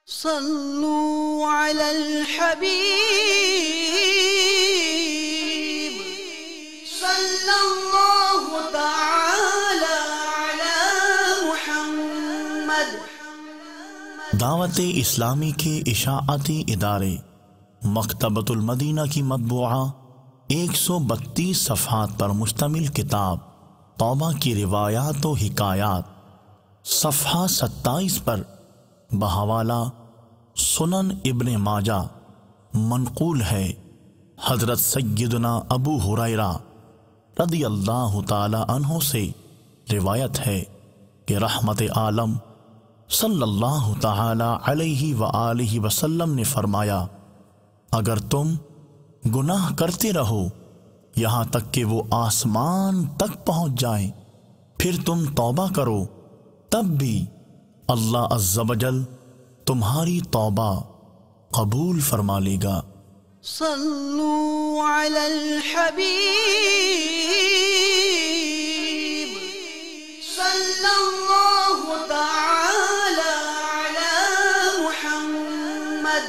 صلوا على الحبيب صلى الله تعالى على محمد۔ دعوت اسلامی کے اشاعتی ادارے مکتبۃ المدینہ کی مطبوعہ 132 صفحات پر مشتمل کتاب توبہ کی روایات و حکایات صفحہ 27 پر بحوالہ سنن ابن ماجہ منقول ہے، حضرت سیدنا ابو ہریرہ رضی اللہ تعالی عنہ سے روایت ہے کہ رحمت عالم صلی اللہ تعالی علیہ وآلہ وسلم نے فرمایا، اگر تم گناہ کرتے رہو یہاں تک کہ وہ آسمان تک پہنچ جائیں، پھر تم توبہ کرو، تب بھی اللہ عز و جل تمہاری توبہ قبول فرما لے گا۔ صلوا علی الحبیب صلی اللہ تعالی علی محمد۔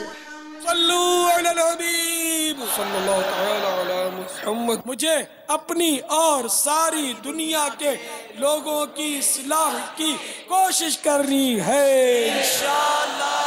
صلوا علی الحبیب صلی اللہ تعالی علی محمد۔ مجھے اپنی اور ساری دنیا کے لوگوں کی اصلاح کی کوشش کرنی ہے انشاءاللہ۔